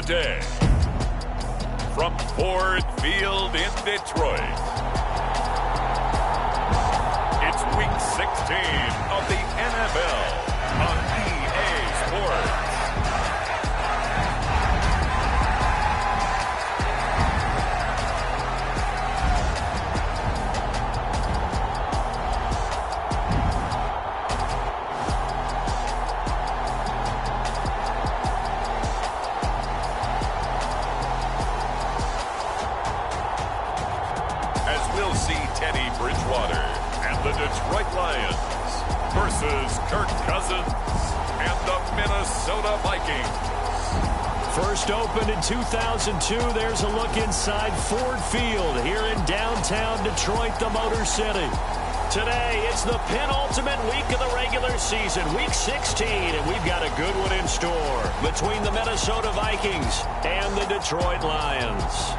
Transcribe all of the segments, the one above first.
Today, from Ford Field in Detroit, it's Week 16 of the NFL on EA Sports. The Detroit Lions versus Kirk Cousins and the Minnesota Vikings. First opened in 2002, there's a look inside Ford Field here in downtown Detroit, the Motor City. Today, it's the penultimate week of the regular season, Week 16, and we've got a good one in store between the Minnesota Vikings and the Detroit Lions.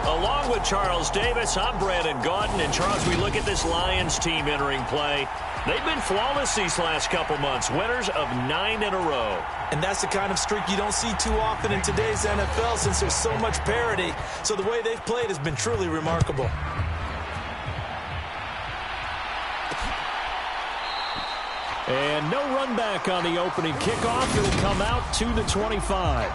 Along with Charles Davis, I'm Brandon Gaudin. And Charles, we look at this Lions team entering play. They've been flawless these last couple months, winners of 9 in a row. And that's the kind of streak you don't see too often in today's NFL since there's so much parity. So the way they've played has been truly remarkable. And no run back on the opening kickoff. It'll come out to the 25.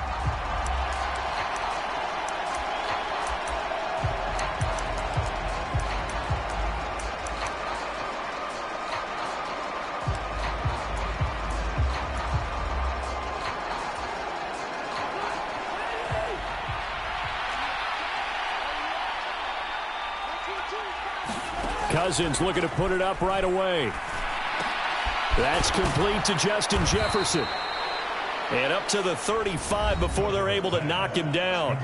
Cousins looking to put it up right away. That's complete to Justin Jefferson. And up to the 35 before they're able to knock him down.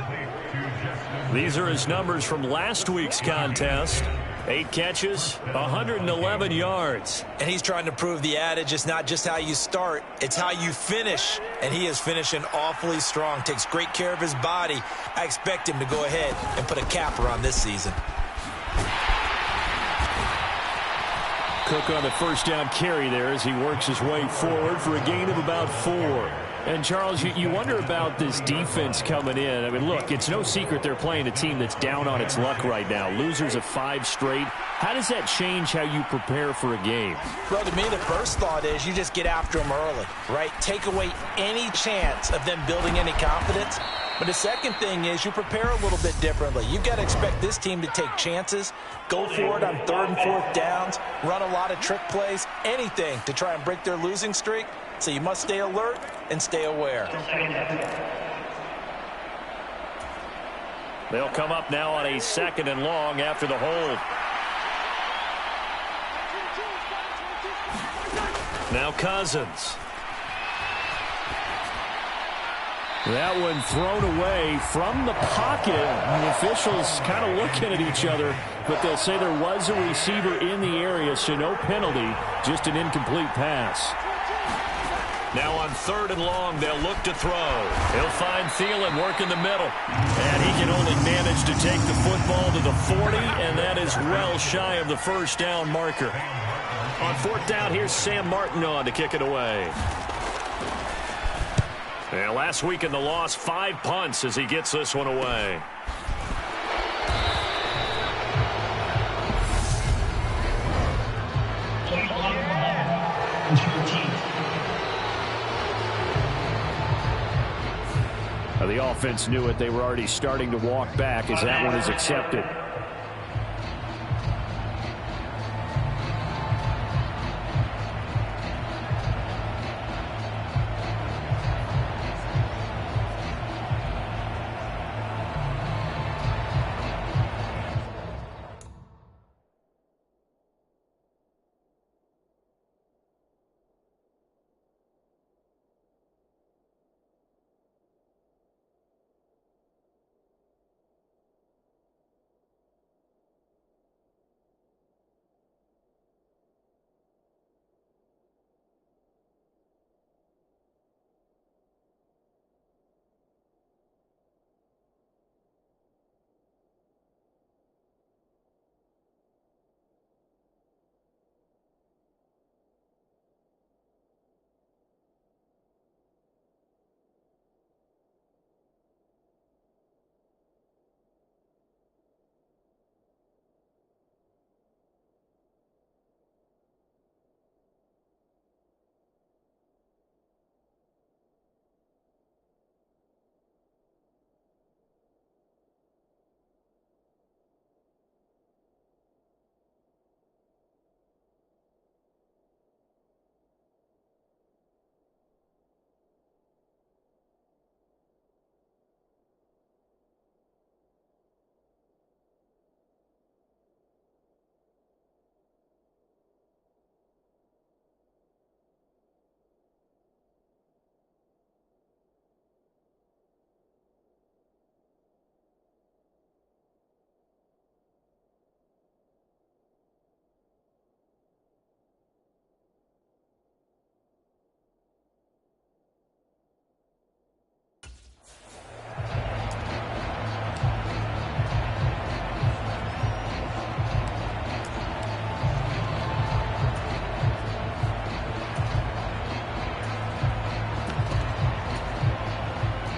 These are his numbers from last week's contest. 8 catches, 111 yards. And he's trying to prove the adage, it's not just how you start, it's how you finish. And he is finishing awfully strong, takes great care of his body. I expect him to go ahead and put a capper on this season. Cook on the first down carry there as he works his way forward for a gain of about 4. And, Charles, you wonder about this defense coming in. I mean, look, it's no secret they're playing a team that's down on its luck right now. Losers of 5 straight. How does that change how you prepare for a game? Well, to me, the first thought is you just get after them early, right? Take away any chance of them building any confidence. But the second thing is you prepare a little bit differently. You've got to expect this team to take chances, go for it on 3rd and 4th downs, run a lot of trick plays, anything to try and break their losing streak. So you must stay alert and stay aware. They'll come up now on a 2nd and long after the hold. Now Cousins. That one thrown away from the pocket. The officials kind of looking at each other, but they'll say there was a receiver in the area, so no penalty, just an incomplete pass. Now on 3rd and long, they'll look to throw. He'll find Thielen work in the middle. And he can only manage to take the football to the 40, and that is well shy of the first down marker. On 4th down, here's Sam Martin on to kick it away. And last week in the loss, 5 punts as he gets this one away. Now the offense knew it. They were already starting to walk back as that one is accepted.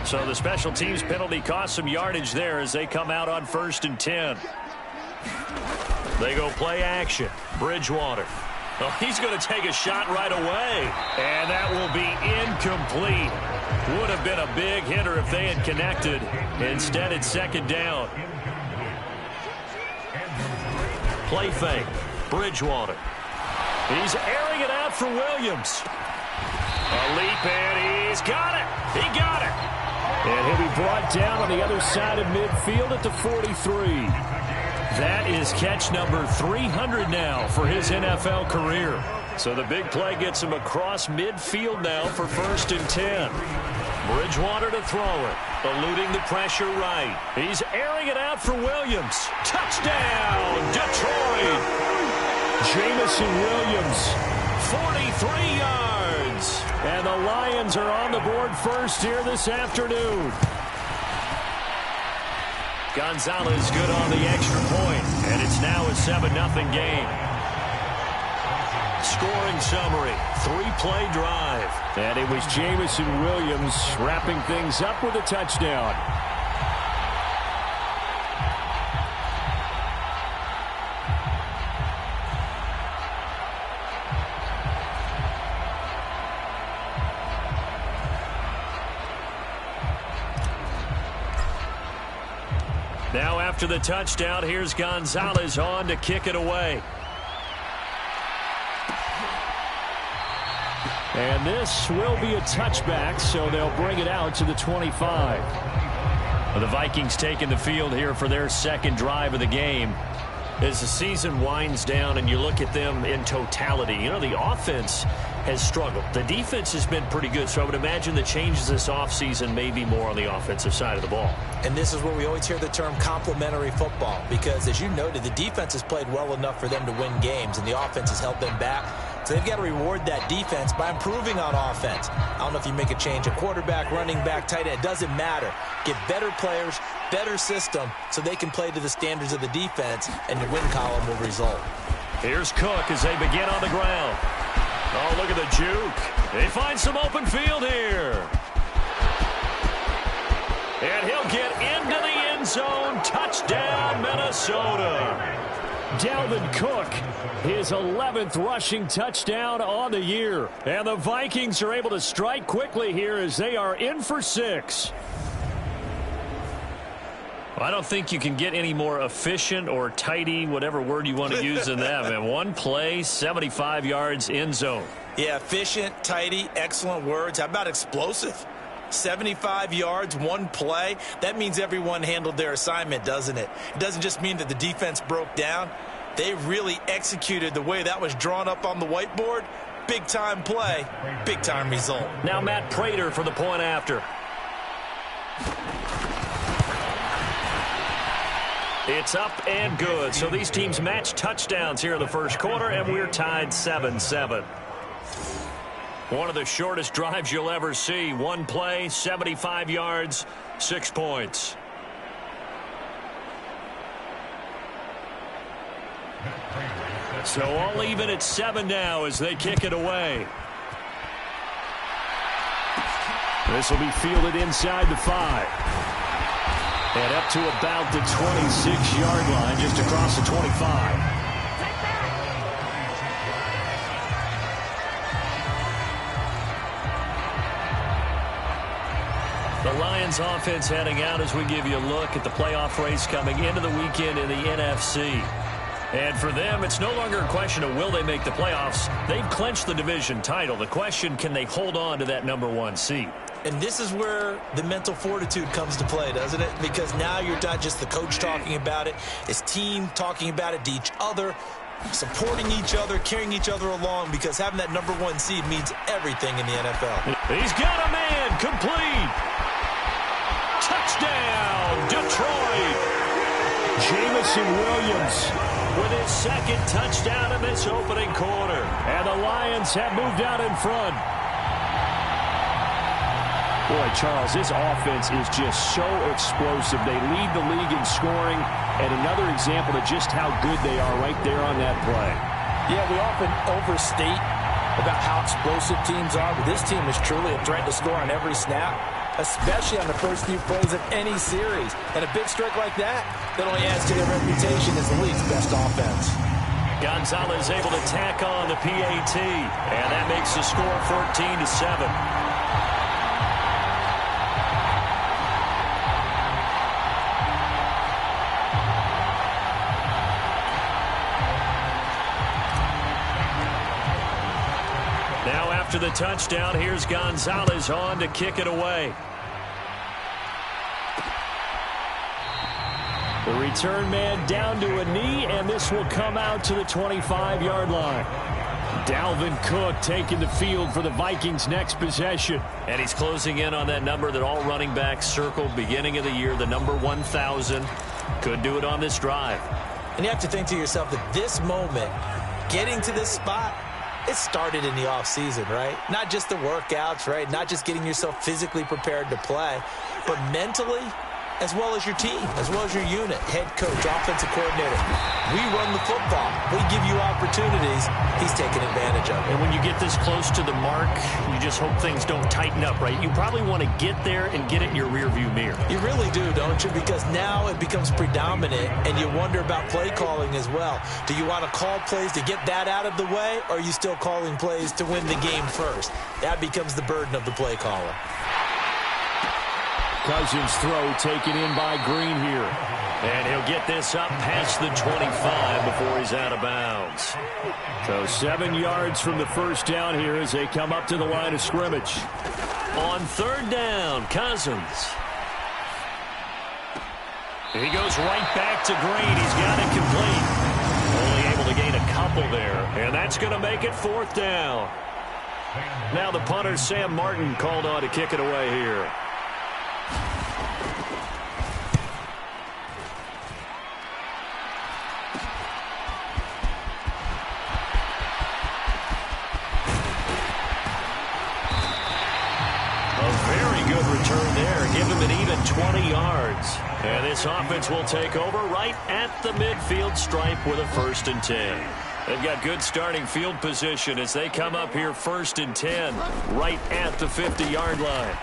So the special teams penalty cost some yardage there as they come out on 1st and 10. They go play action. Bridgewater. Oh, he's going to take a shot right away. And that will be incomplete. Would have been a big hitter if they had connected. Instead, it's 2nd down. Play fake. Bridgewater. He's airing it out for Williams. A leap, and he's got it. He got it. And he'll be brought down on the other side of midfield at the 43. That is catch number 300 now for his NFL career. So the big play gets him across midfield now for 1st and 10. Bridgewater to throw it. Eluding the pressure right. He's airing it out for Williams. Touchdown, Detroit. Jamison Williams, 43 yards. And the Lions are on the board first here this afternoon. Gonzalez good on the extra point, and it's now a 7-0 game. Scoring summary, 3-play drive. And it was Jamison Williams wrapping things up with a touchdown. Now after the touchdown, here's Gonzalez on to kick it away. And this will be a touchback, so they'll bring it out to the 25. The Vikings taking the field here for their 2nd drive of the game. As the season winds down and you look at them in totality, you know, the offense has struggled. The defense has been pretty good, so I would imagine the changes this offseason may be more on the offensive side of the ball. And this is where we always hear the term complementary football, because as you noted, the defense has played well enough for them to win games, and the offense has held them back. So they've got to reward that defense by improving on offense. I don't know if you make a change, a quarterback, running back, tight end, it doesn't matter. Get better players, better system, so they can play to the standards of the defense, and the win column will result. Here's Cook as they begin on the ground. Oh, look at the juke. They find some open field here. And he'll get into the end zone. Touchdown, Minnesota. Dalvin Cook, his 11th rushing touchdown on the year. And the Vikings are able to strike quickly here as they are in for 6. I don't think you can get any more efficient or tidy, whatever word you want to use in that. Man, one play, 75 yards, end zone. Yeah, efficient, tidy, excellent words. How about explosive? 75 yards, one play. That means everyone handled their assignment, doesn't it? It doesn't just mean that the defense broke down. They really executed the way that was drawn up on the whiteboard. Big-time play, big-time result. Now Matt Prater for the point after. It's up and good. So these teams match touchdowns here in the first quarter, and we're tied 7-7. One of the shortest drives you'll ever see. One play, 75 yards, 6 points. So all even at 7 now as they kick it away. This will be fielded inside the 5. And up to about the 26-yard line, just across the 25. The Lions offense heading out as we give you a look at the playoff race coming into the weekend in the NFC. And for them, it's no longer a question of will they make the playoffs. They've clinched the division title. The question, can they hold on to that #1 seed? And this is where the mental fortitude comes to play, doesn't it? Because now you're not just the coach talking about it. It's team talking about it to each other, supporting each other, carrying each other along, because having that #1 seed means everything in the NFL. He's got a man, complete. Touchdown, Detroit. Jamison Williams with his 2nd touchdown in this opening quarter. And the Lions have moved out in front. Boy, Charles, this offense is just so explosive. They lead the league in scoring, and another example of just how good they are right there on that play. Yeah, we often overstate about how explosive teams are, but this team is truly a threat to score on every snap. especially on the first few plays of any series. And a big strike like that only adds to their reputation as the league's best offense. Gonzalez able to tack on the PAT, and that makes the score 14-7. Now after the touchdown, here's Gonzalez on to kick it away. The return man down to a knee, and this will come out to the 25-yard line. Dalvin Cook taking the field for the Vikings' next possession. And he's closing in on that number that all running backs circled beginning of the year, the number 1,000. Could do it on this drive. And you have to think to yourself that this moment, getting to this spot, it started in the offseason, right? Not just the workouts, right? Not just getting yourself physically prepared to play, but mentally, as well as your team, as well as your unit, head coach, offensive coordinator. We run the football. We give you opportunities. He's taking advantage of it. And when you get this close to the mark, you just hope things don't tighten up, right? You probably want to get there and get it in your rearview mirror. You really do, don't you? Because now it becomes predominant, and you wonder about play calling as well. Do you want to call plays to get that out of the way, or are you still calling plays to win the game first? That becomes the burden of the play caller. Cousins' throw taken in by Green here. And he'll get this up past the 25 before he's out of bounds. So 7 yards from the first down here as they come up to the line of scrimmage. On third down, Cousins. He goes right back to Green. He's got it complete. Only able to gain a couple there. And that's going to make it fourth down. Now the punter, Sam Martin, called on to kick it away here. Return there, give him an even 20 yards. And this offense will take over right at the midfield stripe with a 1st and 10. They've got good starting field position as they come up here 1st and 10, right at the 50-yard line.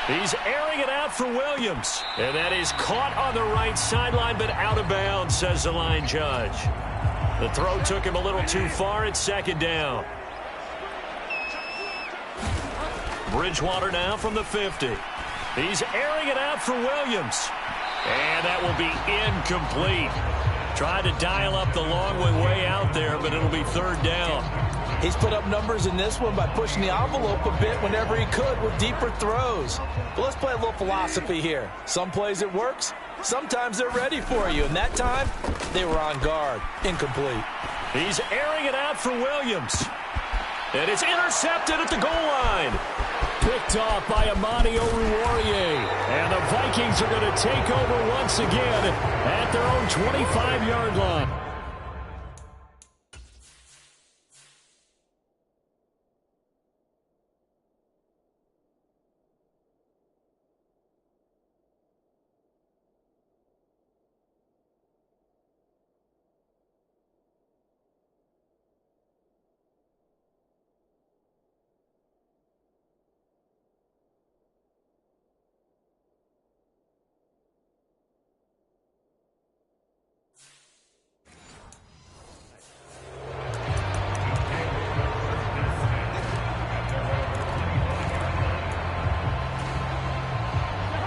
He's airing it out for Williams. And that is caught on the right sideline, but out of bounds, says the line judge. The throw took him a little too far. It's 2nd down. Bridgewater now from the 50. He's airing it out for Williams. And that will be incomplete. Tried to dial up the long way out there, but it'll be 3rd down. He's put up numbers in this one by pushing the envelope a bit whenever he could with deeper throws. But let's play a little philosophy here. Some plays it works. Sometimes they're ready for you. And that time, they were on guard. Incomplete. He's airing it out for Williams. And it's intercepted at the goal line. Picked off by Amani Oruwariye. And the Vikings are going to take over once again at their own 25-yard line.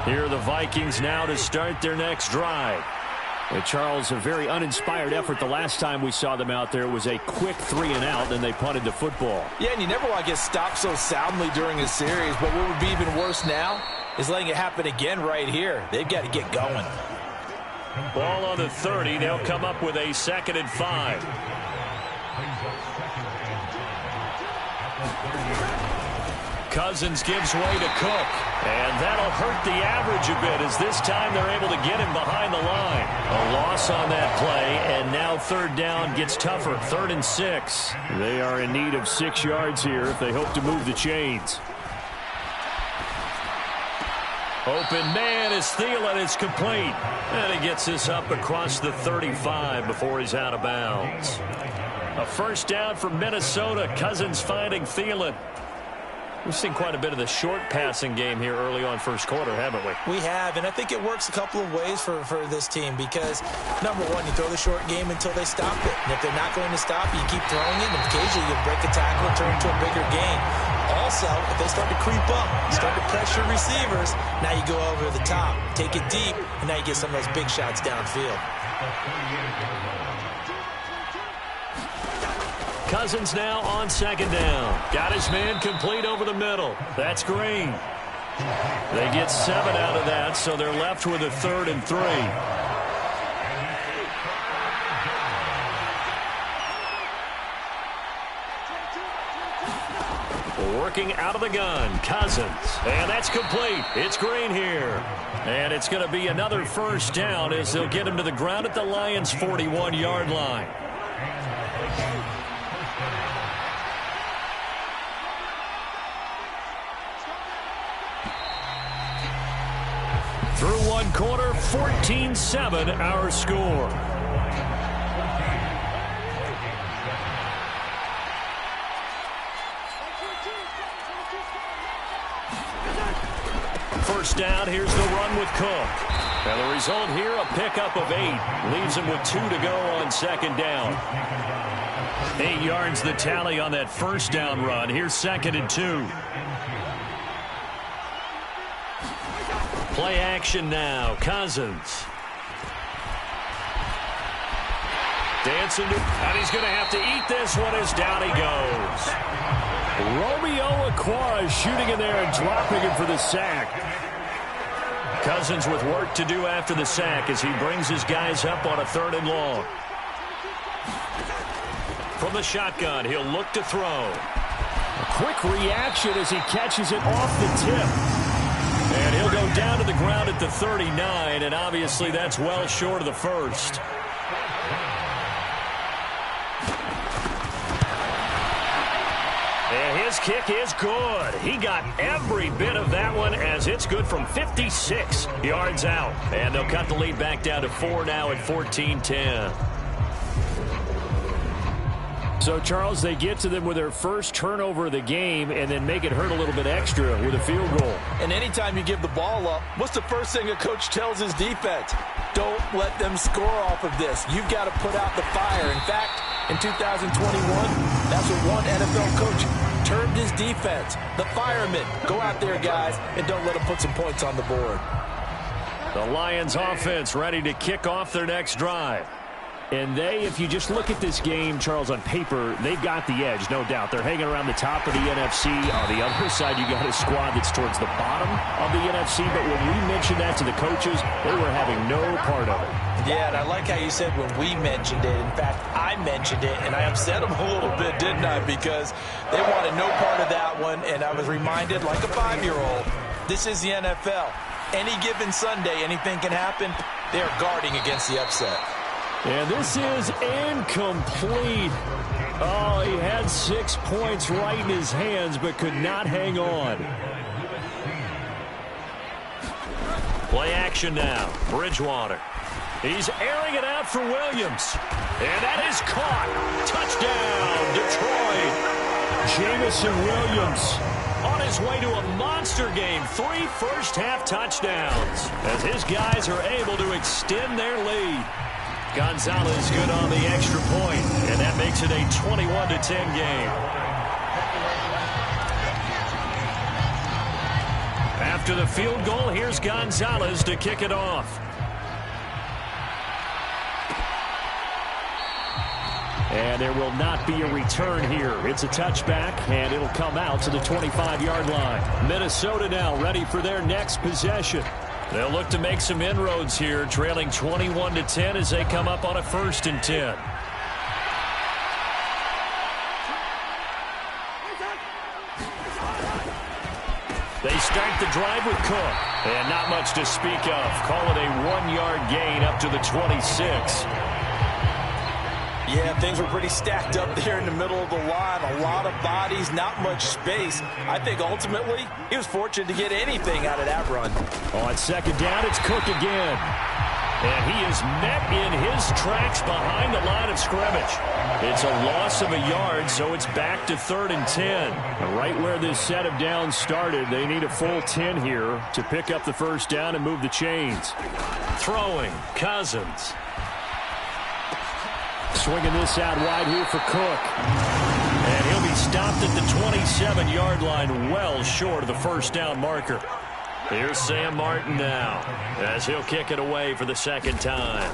Here are the Vikings now to start their next drive. And Charles, a very uninspired effort the last time we saw them out there. It was a quick 3-and-out, and they punted the football. Yeah, and you never want to get stopped so soundly during a series. But what would be even worse now is letting it happen again right here. They've got to get going. Ball on the 30. They'll come up with a 2nd and 5. Cousins gives way to Cook. And that'll hurt the average a bit as this time they're able to get him behind the line. A loss on that play, and now 3rd down gets tougher. 3rd and 6. They are in need of 6 yards here if they hope to move the chains. Open man is Thielen. It's complete. And he gets this up across the 35 before he's out of bounds. A 1st down for Minnesota. Cousins finding Thielen. We've seen quite a bit of the short passing game here early on first quarter, haven't we? We have, and I think it works a couple of ways for this team because, number one, you throw the short game until they stop it. And if they're not going to stop it, you keep throwing it, and occasionally you'll break a tackle and turn it into a bigger game. Also, if they start to creep up, start to pressure receivers, now you go over the top, take it deep, and now you get some of those big shots downfield. Cousins now on second down. Got his man complete over the middle. That's Green. They get 7 out of that, so they're left with a 3rd and 3. Working out of the gun, Cousins. And that's complete. It's Green here. And it's going to be another first down as they'll get him to the ground at the Lions' 41-yard line. Through one quarter, 14-7 our score. First down, here's the run with Cook. And the result here, a pickup of 8. Leaves him with 2 to go on second down. 8 yards the tally on that first down run. Here's 2nd and 2. Play action now. Cousins. Dancing, and he's going to have to eat this one as down he goes. Romeo Okwara shooting in there and dropping him for the sack. Cousins with work to do after the sack as he brings his guys up on a 3rd and long. From the shotgun, he'll look to throw. A quick reaction as he catches it off the tip. And he'll go down to the ground at the 39, and obviously that's well short of the first. And his kick is good. He got every bit of that one as it's good from 56 yards out. And they'll cut the lead back down to 4 now at 14-10. So, Charles, they get to them with their first turnover of the game and then make it hurt a little bit extra with a field goal. And anytime you give the ball up, what's the first thing a coach tells his defense? Don't let them score off of this. You've got to put out the fire. In fact, in 2021, that's what one NFL coach termed his defense. The firemen. Go out there, guys, and don't let them put some points on the board. The Lions offense ready to kick off their next drive. And they, if you just look at this game, Charles, on paper, they've got the edge, no doubt. They're hanging around the top of the NFC. On the other side, you got a squad that's towards the bottom of the NFC. But when we mentioned that to the coaches, they were having no part of it. Yeah, and I like how you said when we mentioned it. In fact, I mentioned it, and I upset them a little bit, didn't I? Because they wanted no part of that one, and I was reminded, like a 5-year-old, this is the NFL. Any given Sunday, anything can happen. They're guarding against the upset. And this is incomplete. Oh, he had 6 points right in his hands, but could not hang on. Play action now. Bridgewater. He's airing it out for Williams. And that is caught. Touchdown, Detroit. Jamison Williams on his way to a monster game. 3 first-half touchdowns as his guys are able to extend their lead. Gonzalez good on the extra point, and that makes it a 21-10 game. After the field goal, here's Gonzalez to kick it off. And there will not be a return here. It's a touchback, and it'll come out to the 25-yard line. Minnesota now ready for their next possession. They'll look to make some inroads here, trailing 21-10 as they come up on a 1st and 10. They start the drive with Cook, and not much to speak of. Call it a 1-yard gain up to the 26. Yeah, things were pretty stacked up there in the middle of the line. A lot of bodies, not much space. I think ultimately he was fortunate to get anything out of that run. On 2nd down, it's Cook again. And he is met in his tracks behind the line of scrimmage. It's a loss of a yard, so it's back to 3rd and 10. Right where this set of downs started, they need a full 10 here to pick up the first down and move the chains. Throwing, Cousins. Swinging this out wide here for Cook. And he'll be stopped at the 27-yard line, well short of the first down marker. Here's Sam Martin now, as he'll kick it away for the second time.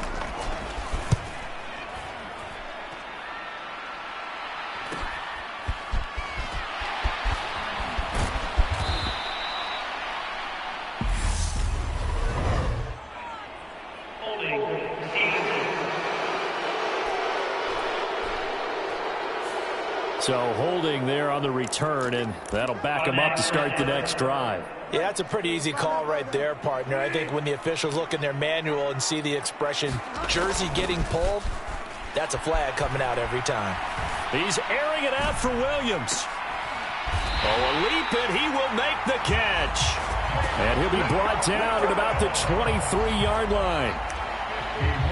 So holding there on the return, and that'll back him up to start the next drive. Yeah, that's a pretty easy call right there, partner. I think when the officials look in their manual and see the expression jersey getting pulled, that's a flag coming out every time. He's airing it out for Williams. Oh, a leap, and he will make the catch. And he'll be brought down at about the 23-yard line.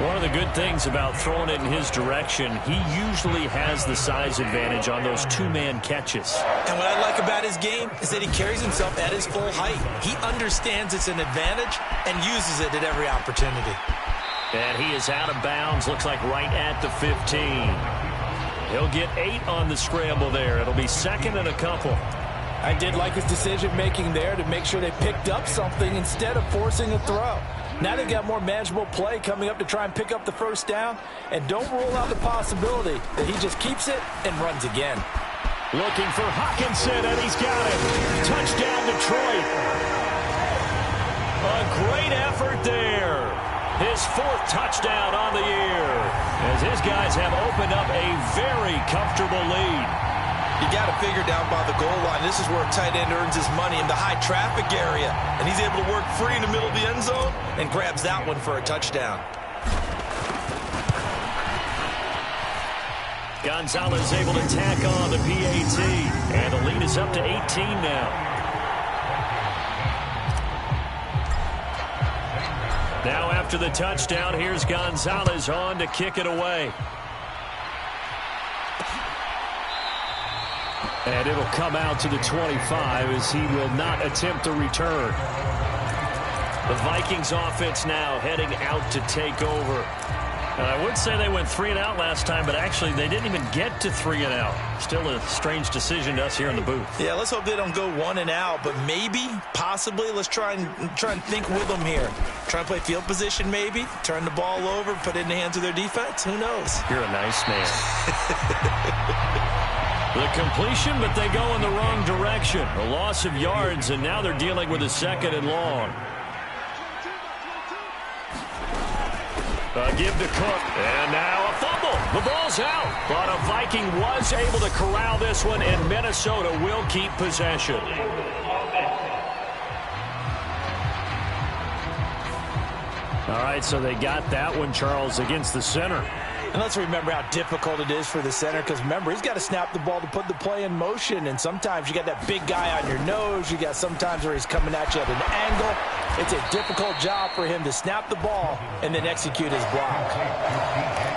One of the good things about throwing it in his direction, he usually has the size advantage on those two-man catches. And what I like about his game is that he carries himself at his full height. He understands it's an advantage and uses it at every opportunity. And he is out of bounds, looks like right at the 15. He'll get 8 on the scramble there. It'll be 2nd and a couple. I did like his decision-making there to make sure they picked up something instead of forcing a throw. Now they've got more manageable play coming up to try and pick up the first down. And don't rule out the possibility that he just keeps it and runs again. Looking for Hawkinson, and he's got it. Touchdown, Detroit. A great effort there. His 4th touchdown on the year, as his guys have opened up a very comfortable lead. You got to figure down by the goal line. This is where a tight end earns his money, in the high traffic area. And he's able to work free in the middle of the end zone and grabs that one for a touchdown. Gonzalez able to tack on the PAT. And the lead is up to 18 now. Now after the touchdown, here's Gonzalez on to kick it away. And it'll come out to the 25 as he will not attempt a return. The Vikings offense now heading out to take over. And I would say they went 3 and out last time, but actually they didn't even get to 3 and out. Still a strange decision to us here in the booth. Yeah, let's hope they don't go 1 and out, but maybe, possibly, let's try and think with them here. Try and play field position maybe, turn the ball over, put it in the hands of their defense. Who knows? You're a nice man. The completion, but they go in the wrong direction. A loss of yards, and now they're dealing with a 2nd and long. A give to Cook, and now a fumble. The ball's out, but a Viking was able to corral this one, and Minnesota will keep possession. All right, so they got that one, Charles, against the center. And let's remember how difficult it is for the center, because remember, he's got to snap the ball to put the play in motion, and sometimes you got that big guy on your nose. You got sometimes where he's coming at you at an angle. It's a difficult job for him to snap the ball and then execute his block.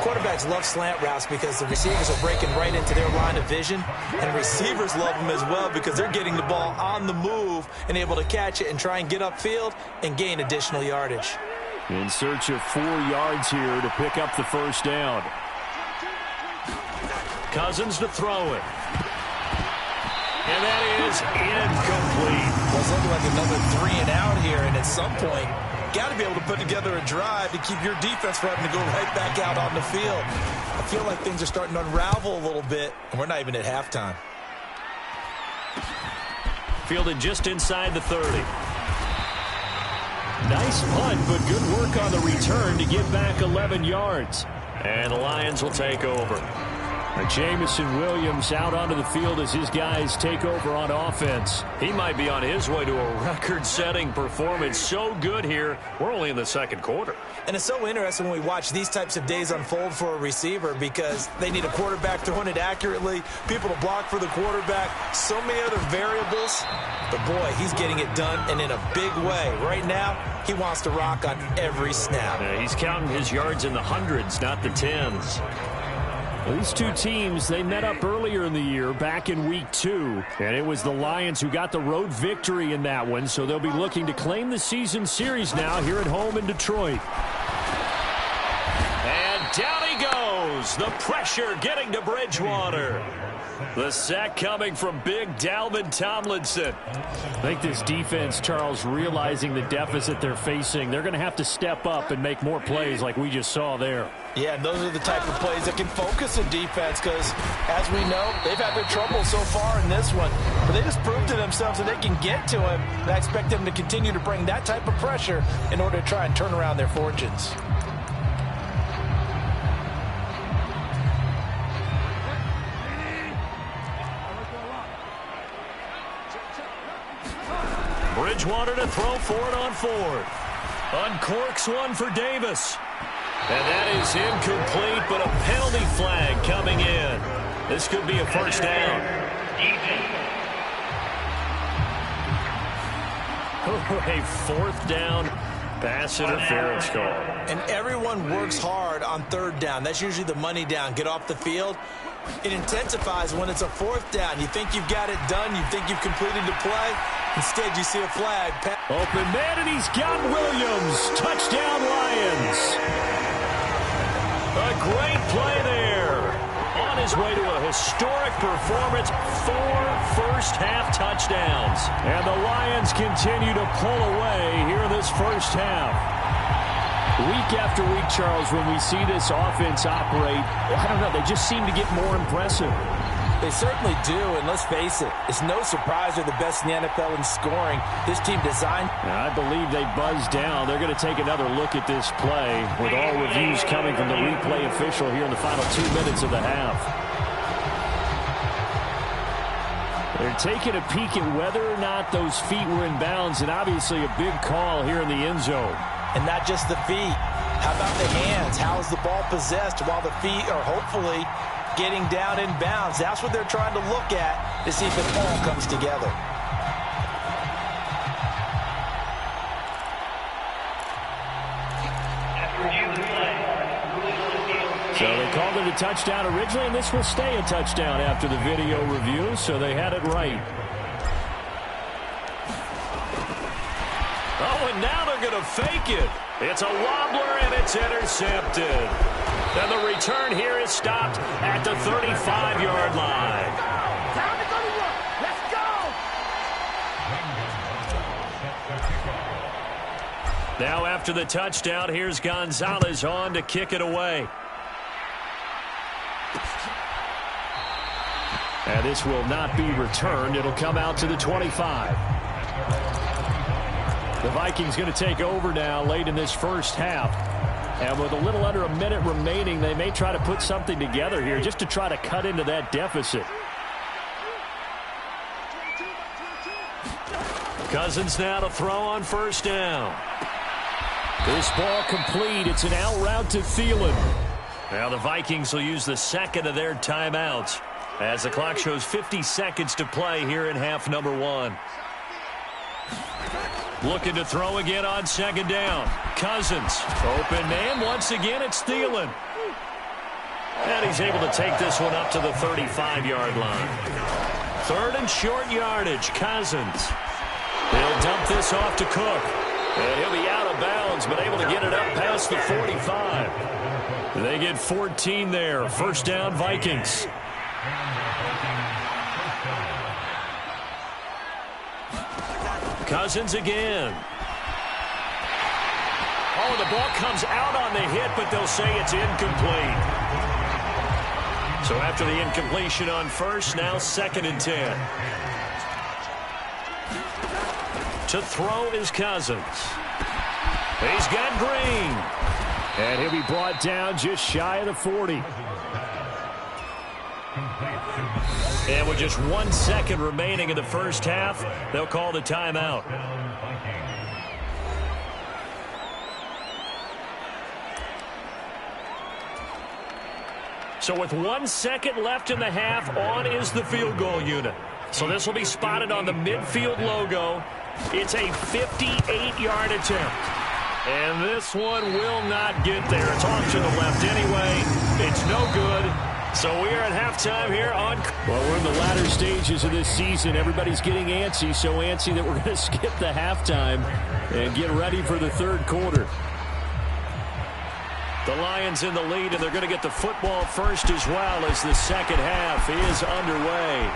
Quarterbacks love slant routes because the receivers are breaking right into their line of vision, and receivers love them as well because they're getting the ball on the move and able to catch it and try and get upfield and gain additional yardage. In search of 4 yards here to pick up the first down. Cousins to throw it. And that is incomplete. Well, it's looking like another 3 and out here, and at some point, got to be able to put together a drive to keep your defense from having to go right back out on the field. I feel like things are starting to unravel a little bit, and we're not even at halftime. Fielded just inside the 30. Nice punt, but good work on the return to get back 11 yards. And the Lions will take over. Jamison Williams out onto the field as his guys take over on offense. He might be on his way to a record-setting performance. So good here. We're only in the 2nd quarter. And it's so interesting when we watch these types of days unfold for a receiver because they need a quarterback throwing it accurately, people to block for the quarterback, so many other variables. But, boy, he's getting it done, and in a big way. Right now, he wants to rock on every snap. Yeah, he's counting his yards in the hundreds, not the tens. These two teams, they met up earlier in the year, back in week 2. And it was the Lions who got the road victory in that one, so they'll be looking to claim the season series now here at home in Detroit. And down he goes. The pressure getting to Bridgewater. The sack coming from big Dalvin Tomlinson. I think this defense, Charles, realizing the deficit they're facing, they're going to have to step up and make more plays like we just saw there. Yeah, those are the type of plays that can focus a defense because, as we know, they've had their trouble so far in this one. But they just proved to themselves that they can get to him, and I expect them to continue to bring that type of pressure in order to try and turn around their fortunes. Bridgewater to throw for it on 4th. Uncorks one for Davis. And that is incomplete, but a penalty flag coming in. This could be a first down. A 4th down pass interference call. And everyone works hard on 3rd down. That's usually the money down. Get off the field. It intensifies when it's a 4th down. You think you've got it done. You think you've completed the play. Instead, you see a flag. Open man, and he's got Williams. Touchdown, Lions. A great play there. On his way to a historic performance, 4 first-half touchdowns. And the Lions continue to pull away here in this first half. Week after week, Charles, when we see this offense operate, I don't know, they just seem to get more impressive. They certainly do, and let's face it, it's no surprise they're the best in the NFL in scoring. This team designed... I believe they buzzed down. They're going to take another look at this play with all reviews coming from the replay official here in the final 2 minutes of the half. They're taking a peek at whether or not those feet were in bounds, and obviously a big call here in the end zone. And not just the feet. How about the hands? How is the ball possessed while the feet are hopefully getting down in bounds? That's what they're trying to look at to see if it all comes together. So they called it a touchdown originally, and this will stay a touchdown after the video review, so they had it right. Oh, and now they're going to fake it. It's a wobbler, and it's intercepted. And the return here is stopped at the 35-yard line. Time to go to work. Let's go. Now after the touchdown, here's Gonzalez on to kick it away. And this will not be returned. It'll come out to the 25. The Vikings going to take over now late in this first half. And with a little under a minute remaining, they may try to put something together here just to try to cut into that deficit. Cousins now to throw on first down. This ball complete. It's an out route to Thielen. Now the Vikings will use the second of their timeouts as the clock shows 50 seconds to play here in half number 1. Looking to throw again on second down. Cousins. Open man. Once again, it's Thielen. And he's able to take this one up to the 35-yard line. 3rd and short yardage. Cousins. He'll dump this off to Cook. And he'll be out of bounds, but able to get it up past the 45. They get 14 there. First down, Vikings. Cousins again. Oh, the ball comes out on the hit, but they'll say it's incomplete. So after the incompletion on first, now 2nd and 10. To throw is Cousins. He's got Green. And he'll be brought down just shy of the 40. And with just 1 second remaining in the first half, they'll call the timeout. So with 1 second left in the half, on is the field goal unit. So this will be spotted on the midfield logo. It's a 58-yard attempt. And this one will not get there. It's off to the left anyway. It's no good. So we are at halftime here on... Well, we're in the latter stages of this season. Everybody's getting antsy, so antsy that we're going to skip the halftime and get ready for the third quarter. The Lions in the lead, and they're going to get the football first as well as the second half is underway.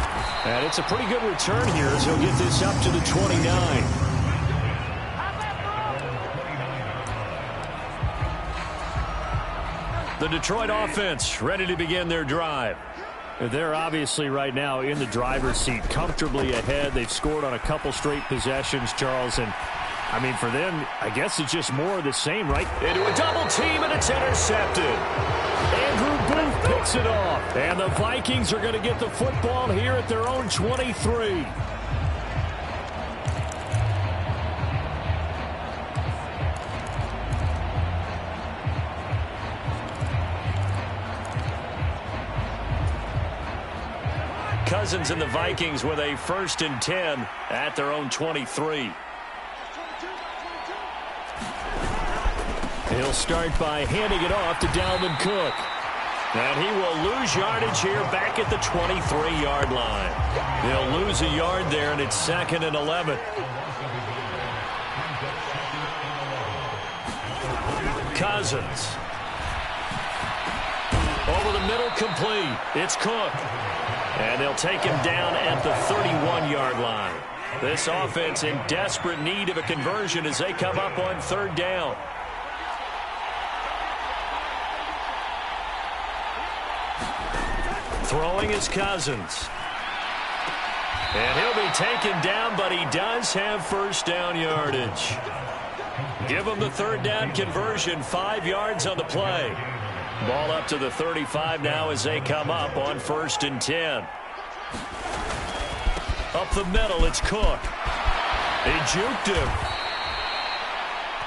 And it's a pretty good return here as he'll get this up to the 29. The Detroit offense ready to begin their drive. They're obviously right now in the driver's seat, comfortably ahead. They've scored on a couple straight possessions, Charles, and I mean, for them, I guess it's just more of the same, right? Into a double team, and it's intercepted. Andrew Booth picks it off. And the Vikings are going to get the football here at their own 23. Cousins and the Vikings with a 1st and 10 at their own 23. He'll start by handing it off to Dalvin Cook. And he will lose yardage here back at the 23-yard line. He'll lose a yard there, and it's 2nd and 11. Cousins. Over the middle, complete. It's Cook. And they'll take him down at the 31-yard line. This offense in desperate need of a conversion as they come up on 3rd down. Throwing is Cousins. And he'll be taken down, but he does have 1st down yardage. Give him the 3rd down conversion, 5 yards on the play. Ball up to the 35 now as they come up on 1st and 10. Up the middle, it's Cook. They juked him.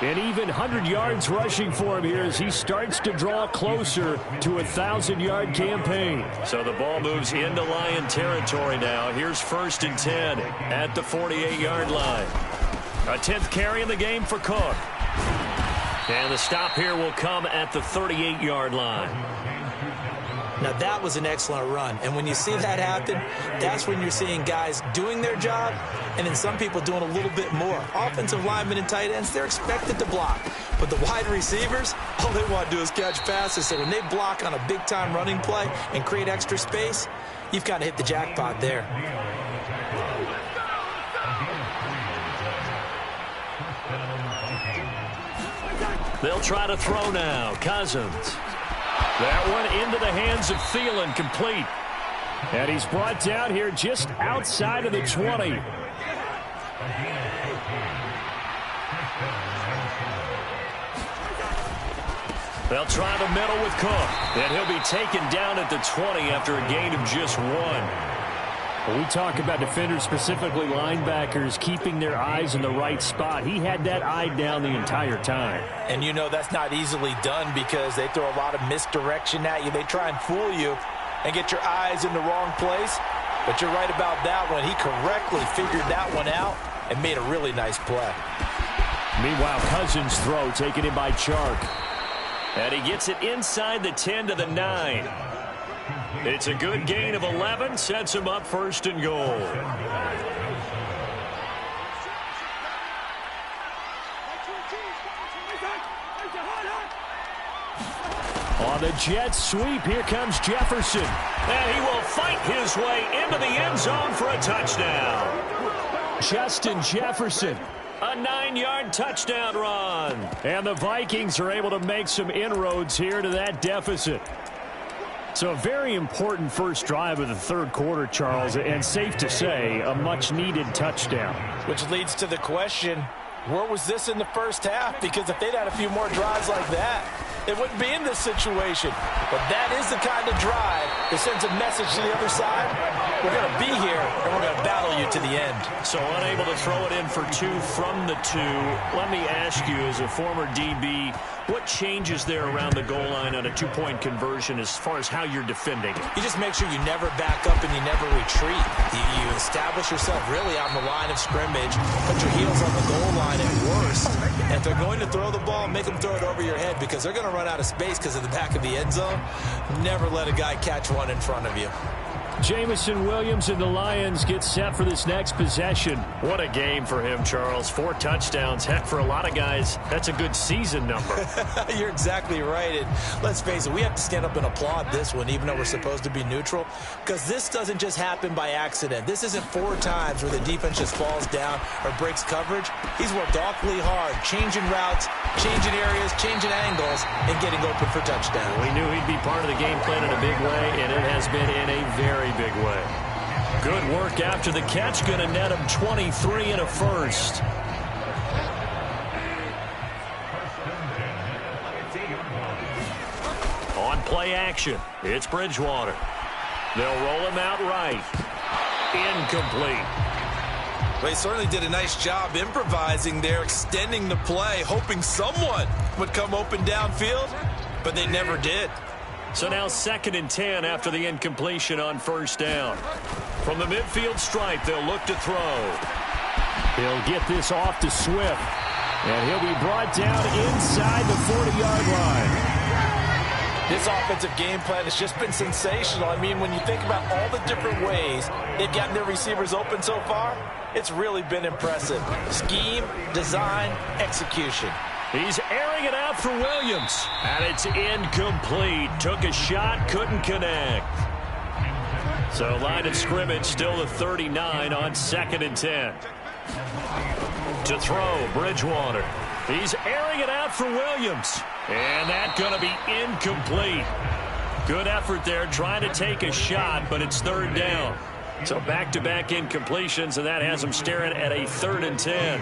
And even 100 yards rushing for him here as he starts to draw closer to a 1,000-yard campaign. So the ball moves into Lion territory now. Here's 1st and 10 at the 48-yard line. A 10th carry in the game for Cook. And the stop here will come at the 38-yard line. Now, that was an excellent run. And when you see that happen, that's when you're seeing guys doing their job and then some people doing a little bit more. Offensive linemen and tight ends, they're expected to block. But the wide receivers, all they want to do is catch passes. So when they block on a big-time running play and create extra space, you've got to hit the jackpot there. They'll try to throw now. Cousins. That one into the hands of Thielen, complete. And he's brought down here just outside of the 20. They'll try the middle with Cook. And he'll be taken down at the 20 after a gain of just 1. When we talk about defenders, specifically linebackers, keeping their eyes in the right spot, he had that eye down the entire time. And you know that's not easily done because they throw a lot of misdirection at you. They try and fool you and get your eyes in the wrong place. But you're right about that one. He correctly figured that one out and made a really nice play. Meanwhile, Cousins' throw taken in by Chark. And he gets it inside the 10 to the 9. It's a good gain of 11, sets him up 1st and goal. On the jet sweep, here comes Jefferson. And he will fight his way into the end zone for a touchdown. Justin Jefferson. A 9-yard touchdown run. And the Vikings are able to make some inroads here to that deficit. So a very important first drive of the third quarter, Charles, and safe to say, a much-needed touchdown. Which leads to the question, where was this in the first half? Because if they'd had a few more drives like that, they wouldn't be in this situation. But that is the kind of drive that sends a message to the other side. we're going to be here, and we're going to battle you to the end. So unable to throw it in for 2 from the 2. Let me ask you, as a former DB, what changes there around the goal line on a 2-point conversion as far as how you're defending it? You just make sure you never back up and you never retreat. You establish yourself really on the line of scrimmage, put your heels on the goal line at worst. And if they're going to throw the ball, make them throw it over your head because they're going to run out of space because of the back of the end zone. Never let a guy catch one in front of you. Jamison Williams and the Lions get set for this next possession. What a game for him, Charles. 4 touchdowns. Heck, for a lot of guys, that's a good season number. You're exactly right. And let's face it, we have to stand up and applaud this one, even though we're supposed to be neutral, because this doesn't just happen by accident. This isn't 4 times where the defense just falls down or breaks coverage. He's worked awfully hard, changing routes, changing areas, changing angles, and getting open for touchdown. We knew he'd be part of the game plan in a big way, and it has been in a very big way. Good work after the catch. Going to net him 23 and a first. On play action, it's Bridgewater. They'll roll him out right. Incomplete. Well, he certainly did a nice job improvising there, extending the play, hoping someone would come open downfield, but they never did. So now 2nd and 10 after the incompletion on first down. From the midfield stripe, they'll look to throw. He'll get this off to Swift. And he'll be brought down inside the 40-yard line. This offensive game plan has just been sensational. I mean, when you think about all the different ways they've gotten their receivers open so far, it's really been impressive. Scheme, design, execution. He's airing it out for Williams. And it's incomplete. Took a shot, couldn't connect. So line of scrimmage still the 39 on 2nd and 10. To throw, Bridgewater. He's airing it out for Williams. And that's going to be incomplete. Good effort there trying to take a shot, but it's 3rd down. So back-to-back incompletions, and that has him staring at a 3rd and 10.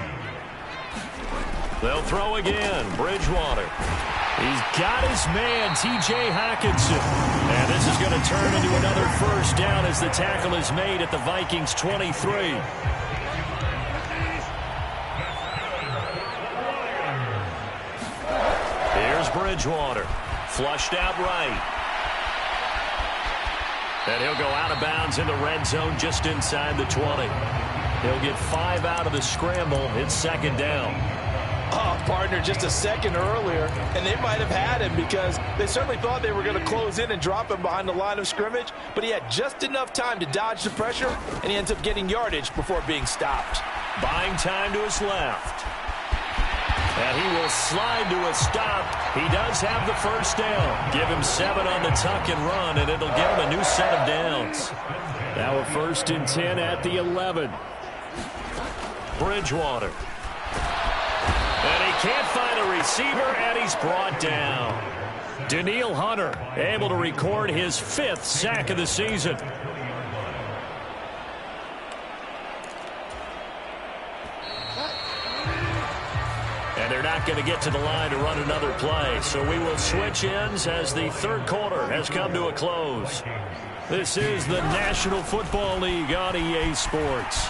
They'll throw again. Bridgewater. He's got his man, T.J. Hockenson. And this is going to turn into another first down as the tackle is made at the Vikings 23. Here's Bridgewater. Flushed out right. And he'll go out of bounds in the red zone just inside the 20. He'll get 5 out of the scramble. It's 2nd down. Oh, partner, just a second earlier, and they might have had him because they certainly thought they were going to close in and drop him behind the line of scrimmage, but he had just enough time to dodge the pressure, and he ends up getting yardage before being stopped. Buying time to his left. And he will slide to a stop. He does have the first down. Give him 7 on the tuck and run, and it'll give him a new set of downs. Now a 1st and 10 at the 11. Bridgewater. And he can't find a receiver, and he's brought down. Danielle Hunter able to record his 5th sack of the season. And they're not going to get to the line to run another play. So we will switch ends as the 3rd quarter has come to a close. This is the National Football League on EA Sports.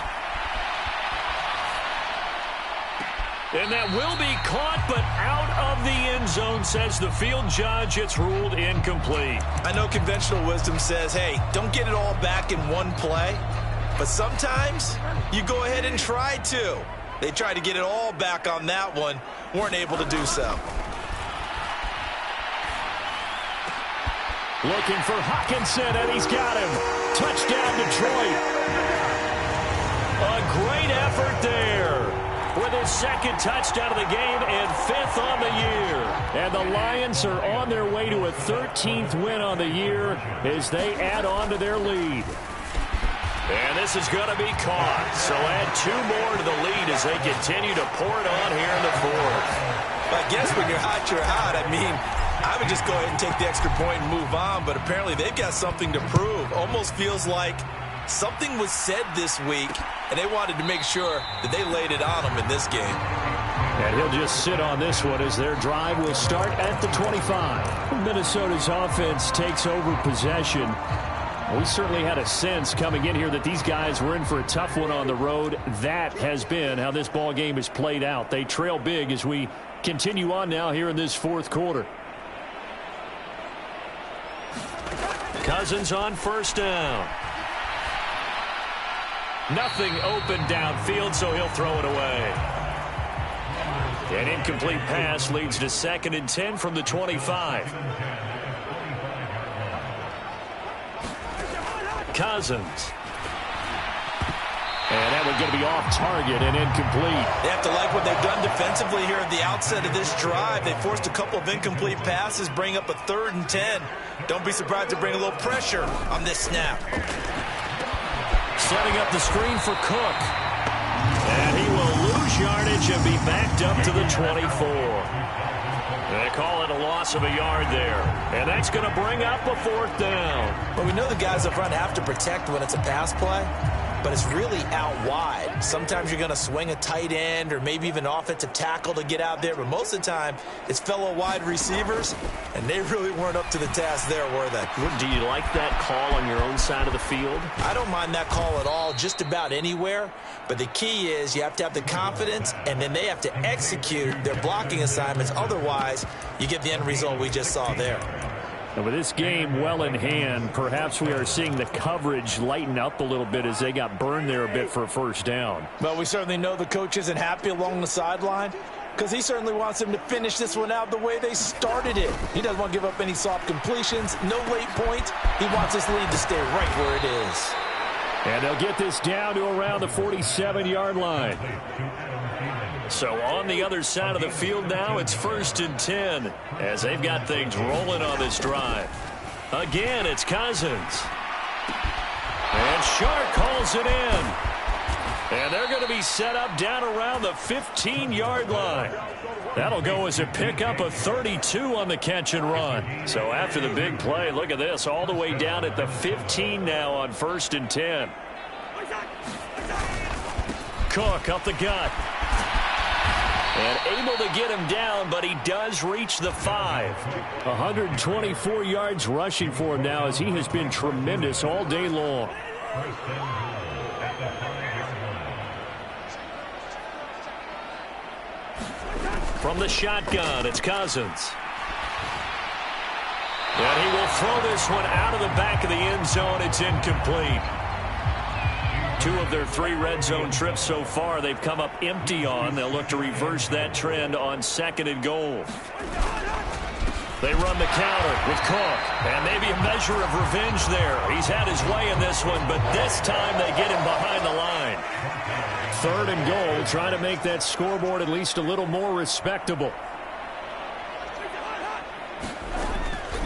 And that will be caught, but out of the end zone, says the field judge. It's ruled incomplete. I know conventional wisdom says, hey, don't get it all back in one play. But sometimes you go ahead and try to. They tried to get it all back on that one. Weren't able to do so. Looking for Hockenson, and he's got him. Touchdown, Detroit. A great effort there. With his 2nd touchdown of the game and 5th on the year. And the Lions are on their way to a 13th win on the year as they add on to their lead. And this is going to be caught. So add 2 more to the lead as they continue to pour it on here in the 4th. I guess when you're hot, you're hot. I mean, I would just go ahead and take the extra point and move on. But apparently they've got something to prove. Almost feels like something was said this week, and they wanted to make sure that they laid it on them in this game. And he'll just sit on this one as their drive will start at the 25. Minnesota's offense takes over possession. We certainly had a sense coming in here that these guys were in for a tough one on the road. That has been how this ball game has played out. They trail big as we continue on now here in this fourth quarter. Cousins on first down. Nothing open downfield, so he'll throw it away. An incomplete pass leads to 2nd and 10 from the 25. Cousins. And that one's going to be off target and incomplete. They have to like what they've done defensively here at the outset of this drive. They forced a couple of incomplete passes, bring up a 3rd and 10. Don't be surprised to bring a little pressure on this snap. Setting up the screen for Cook. And he will lose yardage and be backed up to the 24. They call it a loss of a yard there. And that's going to bring up a 4th down. Well, we know the guys up front have to protect when it's a pass play, but it's really out wide. Sometimes you're going to swing a tight end or maybe even offensive tackle to get out there, but most of the time it's fellow wide receivers, and they really weren't up to the task there, were they? Do you like that call on your own side of the field? I don't mind that call at all, just about anywhere, but the key is you have to have the confidence, and then they have to execute their blocking assignments. Otherwise, you get the end result we just saw there. And with this game well in hand, perhaps we are seeing the coverage lighten up a little bit as they got burned there a bit for a first down. Well, we certainly know the coach isn't happy along the sideline because he certainly wants them to finish this one out the way they started it. He doesn't want to give up any soft completions, no late points. He wants this lead to stay right where it is. And they'll get this down to around the 47-yard line. So on the other side of the field now, it's 1st and 10 as they've got things rolling on this drive. Again, it's Cousins. And Shark calls it in. And they're going to be set up down around the 15-yard line. That'll go as a pickup of 32 on the catch and run. So after the big play, look at this, all the way down at the 15 now on 1st and 10. Cook up the gut. And able to get him down, but he does reach the 5. 124 yards rushing for him now as he has been tremendous all day long. From the shotgun, it's Cousins. And he will throw this one out of the back of the end zone. It's incomplete. 2 of their 3 red zone trips so far they've come up empty on. They'll look to reverse that trend on 2nd and goal. They run the counter with Cook. And maybe a measure of revenge there. He's had his way in this one, but this time they get him behind the line. 3rd and goal, trying to make that scoreboard at least a little more respectable.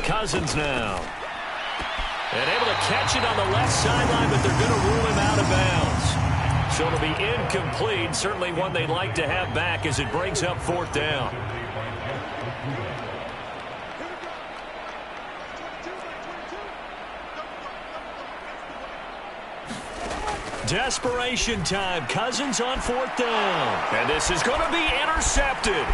Cousins now. And able to catch it on the left sideline, but they're going to rule him out of bounds. So it'll be incomplete. Certainly one they'd like to have back as it brings up 4th down. Desperation time. Cousins on 4th down. And this is going to be intercepted.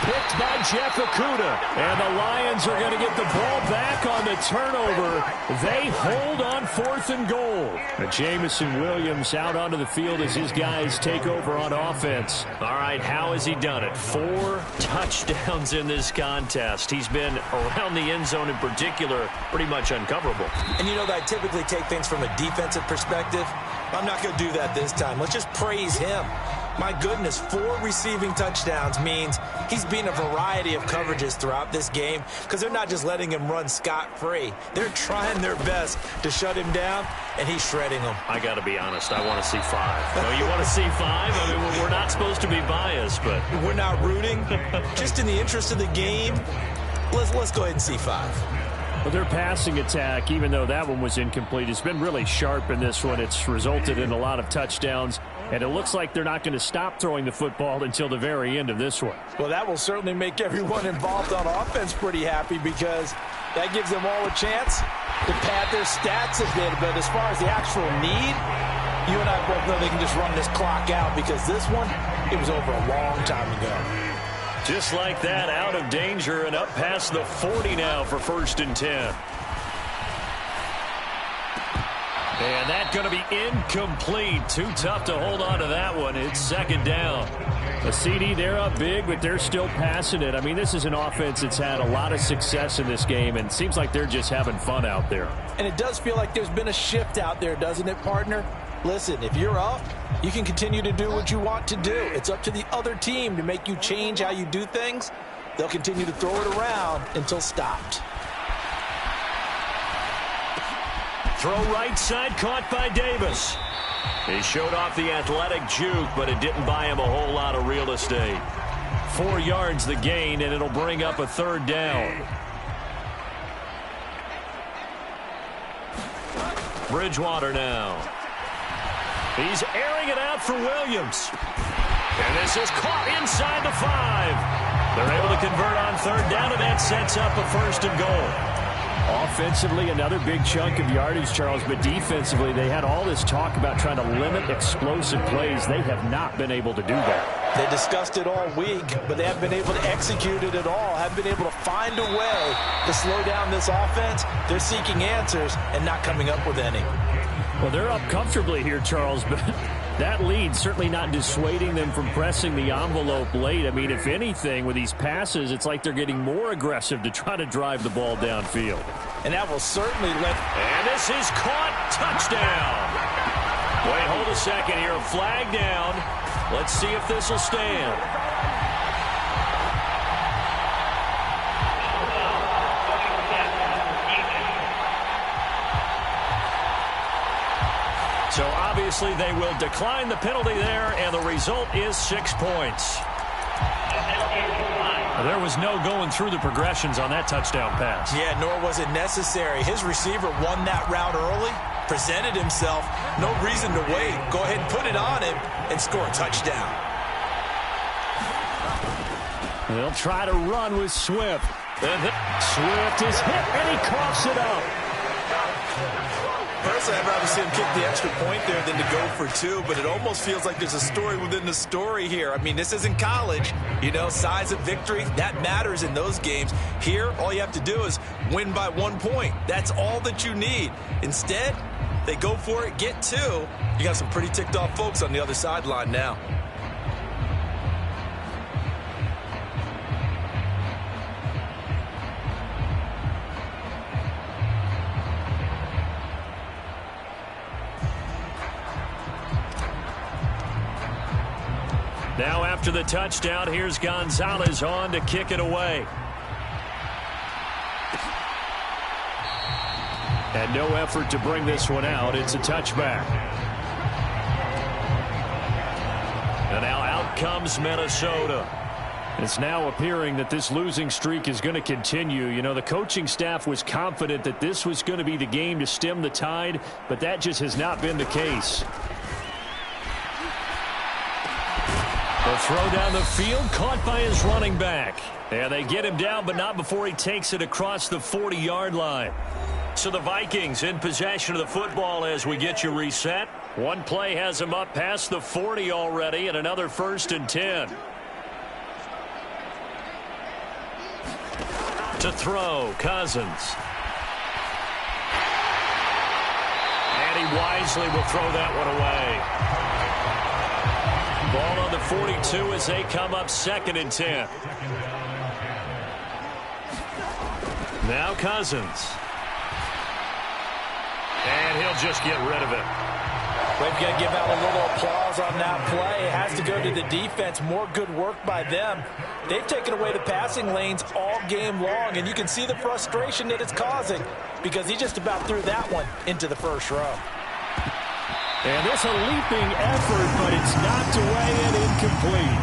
Picked by Jeff Okudah. And the Lions are going to get the ball back on the turnover. They hold on 4th and goal. Jamison Williams out onto the field as his guys take over on offense. All right, how has he done it? 4 touchdowns in this contest. He's been around the end zone in particular, pretty much uncoverable. And you know that I typically take things from a defensive perspective. I'm not going to do that this time. Let's just praise him. My goodness, 4 receiving touchdowns means he's been a variety of coverages throughout this game because they're not just letting him run scot-free. They're trying their best to shut him down, and he's shredding them. I got to be honest, I want to see 5. No, you want to see 5? I mean, we're not supposed to be biased, but... We're not rooting. Just in the interest of the game, let's go ahead and see 5. Well, their passing attack, even though that one was incomplete, has been really sharp in this one. It's resulted in a lot of touchdowns, and it looks like they're not going to stop throwing the football until the very end of this one. Well, that will certainly make everyone involved on offense pretty happy because that gives them all a chance to pad their stats a bit. But as far as the actual need, you and I both know they can just run this clock out because this one, it was over a long time ago. Just like that, out of danger and up past the 40 now for 1st and 10. And that's going to be incomplete. Too tough to hold on to that one. It's second down. A CD, they're up big, but they're still passing it. I mean, this is an offense that's had a lot of success in this game, and it seems like they're just having fun out there. And it does feel like there's been a shift out there, doesn't it, partner? Listen, if you're up, you can continue to do what you want to do. It's up to the other team to make you change how you do things. They'll continue to throw it around until stopped. Throw right side, caught by Davis. He showed off the athletic juke, but it didn't buy him a whole lot of real estate. 4 yards the gain, and it'll bring up a third down. Bridgewater now. He's airing it out for Williams. And this is caught inside the 5. They're able to convert on third down, and that sets up a first and goal. Offensively, another big chunk of yardage, Charles, but defensively, they had all this talk about trying to limit explosive plays. They have not been able to do that. They discussed it all week, but they haven't been able to execute it at all, haven't been able to find a way to slow down this offense. They're seeking answers and not coming up with any. Well, they're up comfortably here, Charles, but that lead certainly not dissuading them from pressing the envelope late. I mean, if anything, with these passes, it's like they're getting more aggressive to try to drive the ball downfield. And that will certainly let... And this is caught. Touchdown. Wait, hold a second here. A flag down. Let's see if this will stand. So obviously they will decline the penalty there, and the result is 6 points. There was no going through the progressions on that touchdown pass. Yeah, nor was it necessary. His receiver won that route early, presented himself, no reason to wait. Go ahead and put it on him and score a touchdown. They'll try to run with Swift. Swift is hit, and he coughs it up. Personally, I'd rather see him kick the extra point there than to go for 2, but it almost feels like there's a story within the story here. I mean, this isn't college. You know, size of victory, that matters in those games. Here, all you have to do is win by 1 point. That's all that you need. Instead, they go for it, get 2. You got some pretty ticked off folks on the other sideline now. Now after the touchdown, here's Gonzalez on to kick it away. And no effort to bring this one out. It's a touchback. And now out comes Minnesota. It's now appearing that this losing streak is going to continue. You know, the coaching staff was confident that this was going to be the game to stem the tide, but that just has not been the case. The throw down the field, caught by his running back. And they get him down, but not before he takes it across the 40-yard line. So the Vikings in possession of the football as we get you reset. One play has him up past the 40 already, and another 1st and 10. To throw, Cousins. And he wisely will throw that one away. Ball on the 42 as they come up 2nd and 10. Now Cousins. And he'll just get rid of it. We've got to give out a little applause on that play. It has to go to the defense. More good work by them. They've taken away the passing lanes all game long, and you can see the frustration that it's causing because he just about threw that one into the first row. And it's a leaping effort, but it's knocked away and incomplete.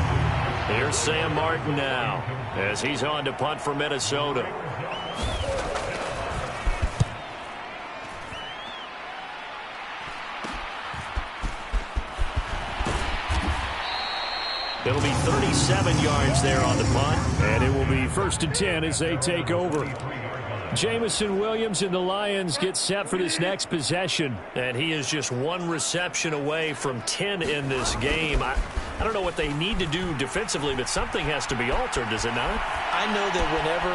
Here's Sam Martin now as he's on to punt for Minnesota. It'll be 37 yards there on the punt. And it will be 1st and 10 as they take over. Jamison Williams and the Lions get set for this next possession. And he is just 1 reception away from 10 in this game. I don't know what they need to do defensively, but something has to be altered, does it not? I know that whenever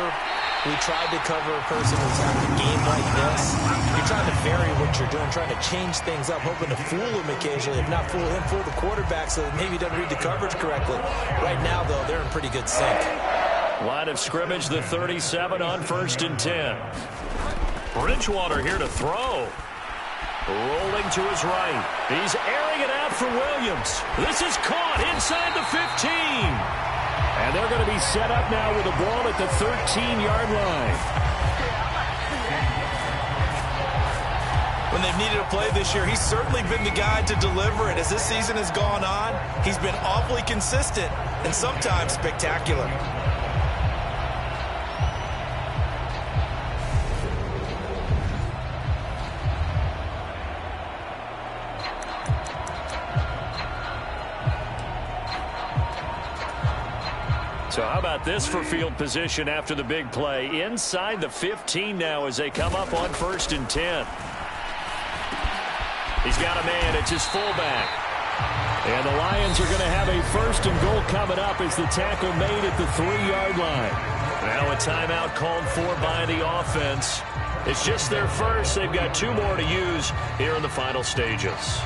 we tried to cover a person who's having a game like this, you're trying to vary what you're doing, trying to change things up, hoping to fool him occasionally. If not fool him, fool the quarterback so that maybe he doesn't read the coverage correctly. Right now, though, they're in pretty good sync. Line of scrimmage, the 37 on 1st and 10. Bridgewater here to throw. Rolling to his right. He's airing it out for Williams. This is caught inside the 15. And they're going to be set up now with the ball at the 13-yard line. When they've needed a play this year, he's certainly been the guy to deliver it. As this season has gone on, he's been awfully consistent and sometimes spectacular. So how about this for field position after the big play? Inside the 15 now as they come up on 1st and 10. He's got a man. It's his fullback. And the Lions are going to have a 1st and goal coming up as the tackle made at the 3-yard line. Now a timeout called for by the offense. It's just their first. They've got 2 more to use here in the final stages.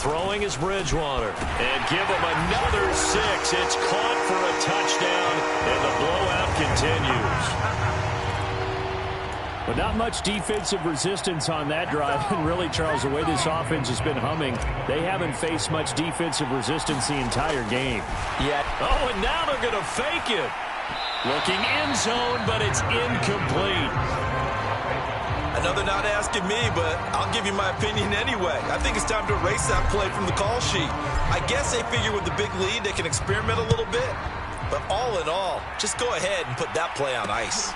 Throwing is Bridgewater. And give him another 6. It's caught for a touchdown, and the blowout continues. But not much defensive resistance on that drive. And really, Charles, the way this offense has been humming, they haven't faced much defensive resistance the entire game. Yet. Oh, and now they're going to fake it. Looking end zone, but it's incomplete. Another not asking me, but I'll give you my opinion anyway. I think it's time to erase that play from the call sheet. I guess they figure with the big lead they can experiment a little bit. But all in all, just go ahead and put that play on ice.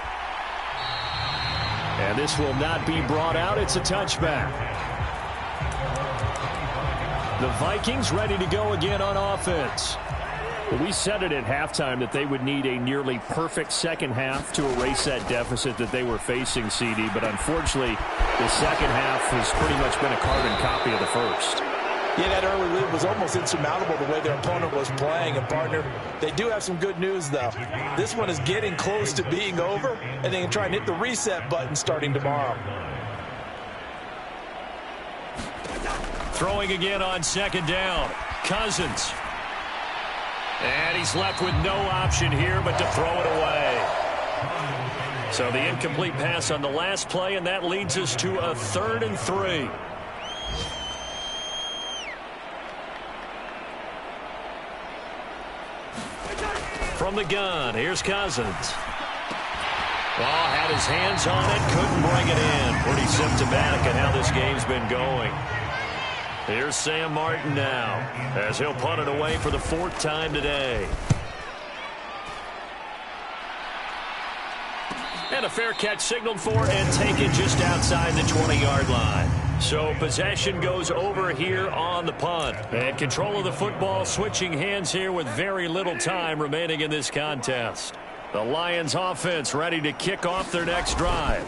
And this will not be brought out. It's a touchback. The Vikings ready to go again on offense. Well, we said it at halftime that they would need a nearly perfect second half to erase that deficit that they were facing, CD. But unfortunately, the second half has pretty much been a carbon copy of the first. Yeah, that early lead was almost insurmountable the way their opponent was playing. And, partner, they do have some good news, though. This one is getting close to being over, and they can try and hit the reset button starting tomorrow. Throwing again on 2nd down. Cousins. And he's left with no option here but to throw it away. So the incomplete pass on the last play, and that leads us to a 3rd and 3. From the gun, here's Cousins. Had his hands on it, couldn't bring it in. Pretty symptomatic of how this game's been going. Here's Sam Martin now, as he'll punt it away for the 4th time today. And a fair catch signaled for and taken just outside the 20-yard line. So possession goes over here on the punt. And control of the football switching hands here with very little time remaining in this contest. The Lions offense ready to kick off their next drive.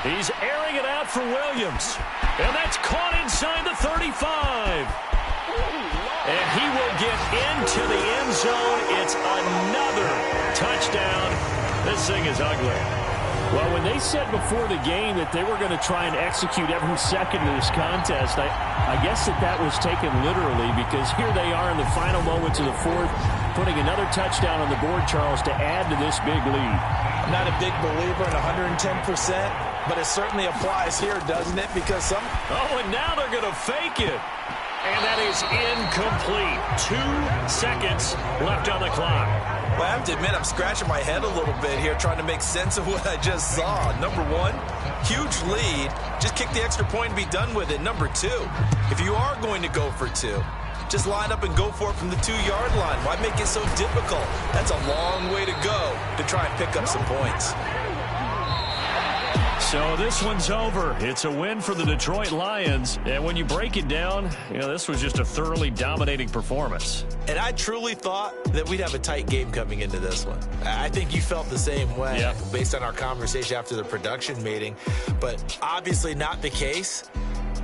He's airing it out for Williams. And that's caught inside the 35. And he will get into the end zone. It's another touchdown. This thing is ugly. Well, when they said before the game that they were going to try and execute every second of this contest, I guess that was taken literally, because here they are in the final moments of the 4th, putting another touchdown on the board, Charles, to add to this big lead. I'm not a big believer in 110%, but it certainly applies here, doesn't it? Because some... Oh, and now they're going to fake it. And that is incomplete. 2 seconds left on the clock. Well, I have to admit, I'm scratching my head a little bit here trying to make sense of what I just saw. Number 1, huge lead. Just kick the extra point and be done with it. Number 2, if you are going to go for 2, Just line up and go for it from the 2-yard line. Why make it so difficult? That's a long way to go to try and pick up some points. So this one's over. It's a win for the Detroit Lions. And when you break it down, this was just a thoroughly dominating performance. And I truly thought that we'd have a tight game coming into this one. I think you felt the same way based on our conversation after the production meeting. But obviously not the case.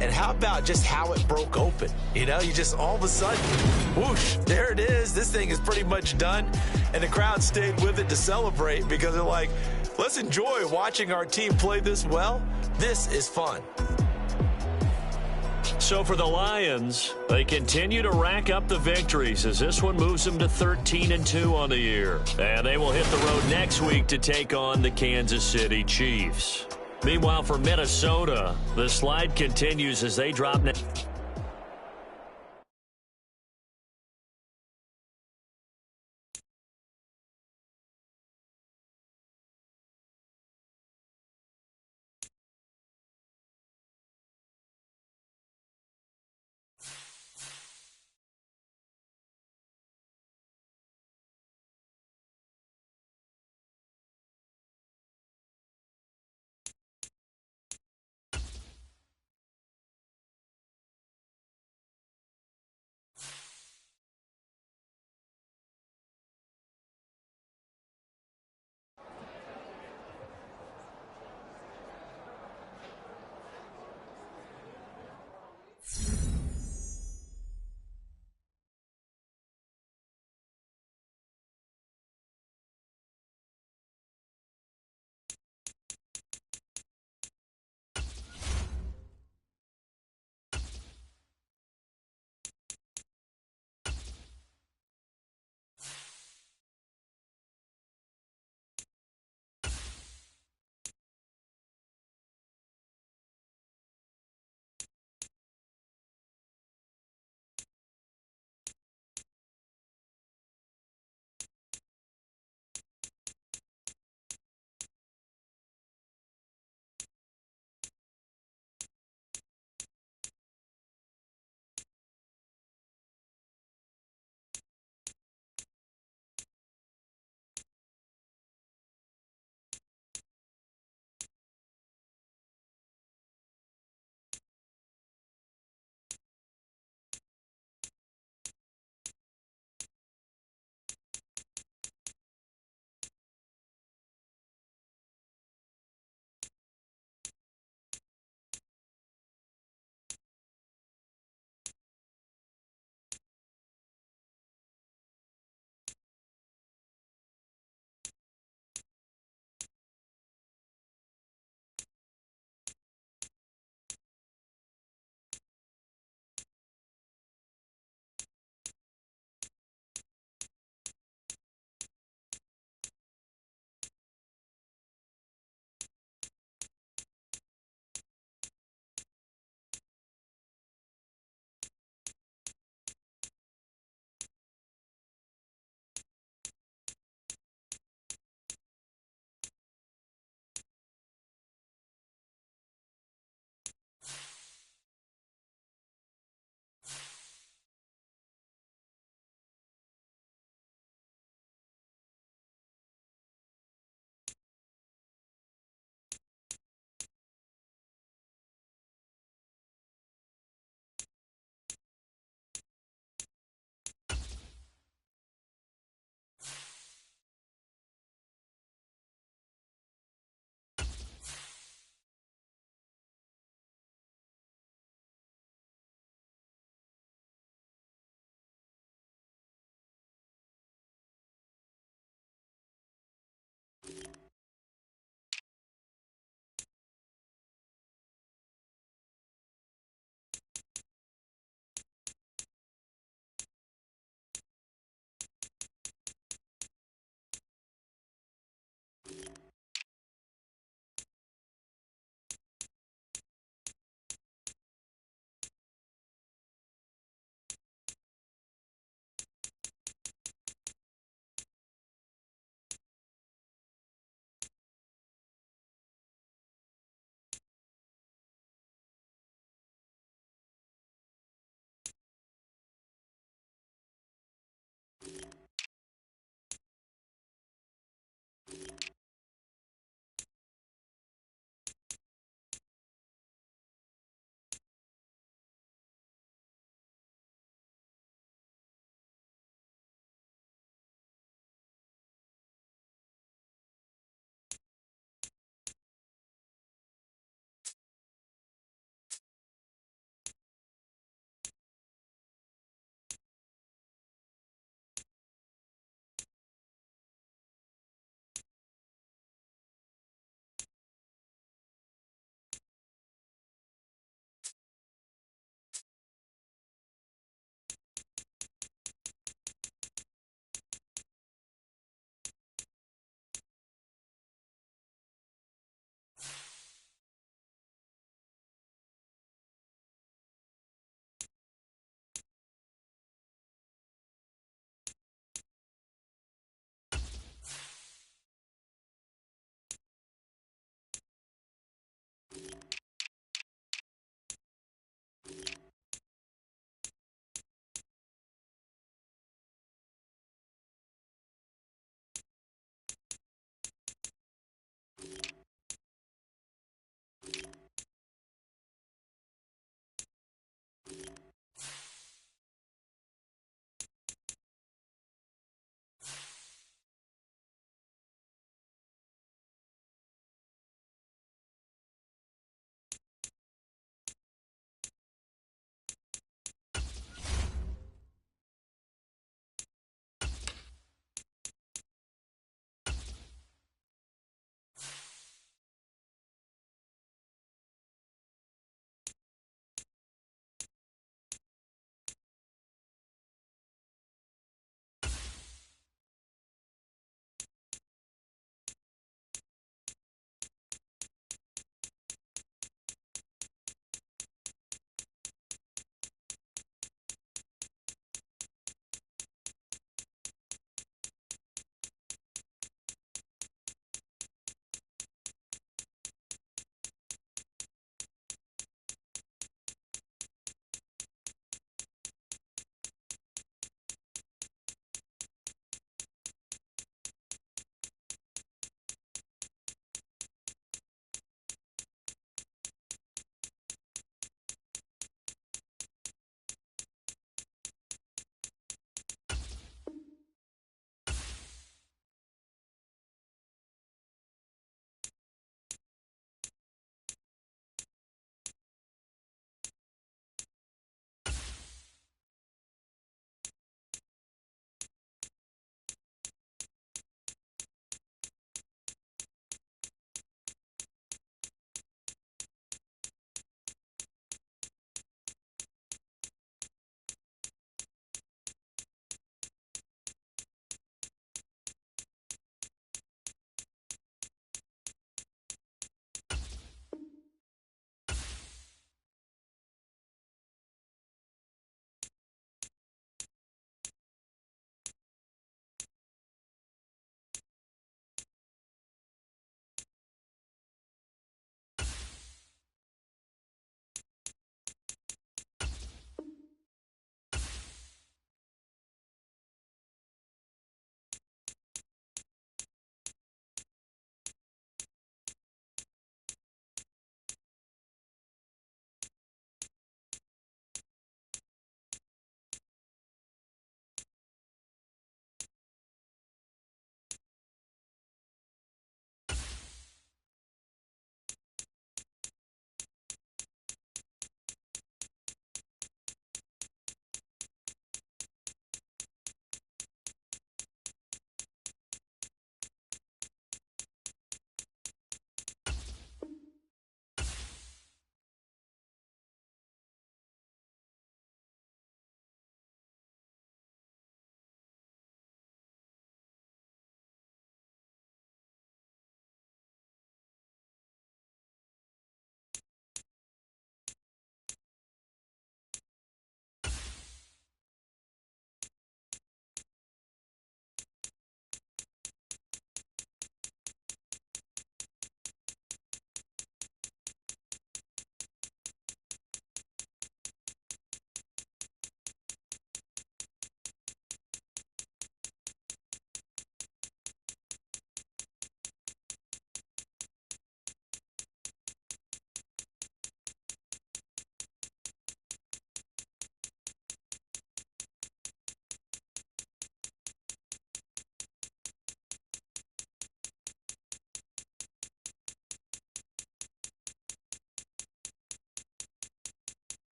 And how about just how it broke open? You just all of a sudden, whoosh, there it is. This thing is pretty much done. And the crowd stayed with it to celebrate because they're like, let's enjoy watching our team play this well. This is fun. So for the Lions, they continue to rack up the victories as this one moves them to 13-2 on the year. And they will hit the road next week to take on the Kansas City Chiefs. Meanwhile, for Minnesota, the slide continues as they drop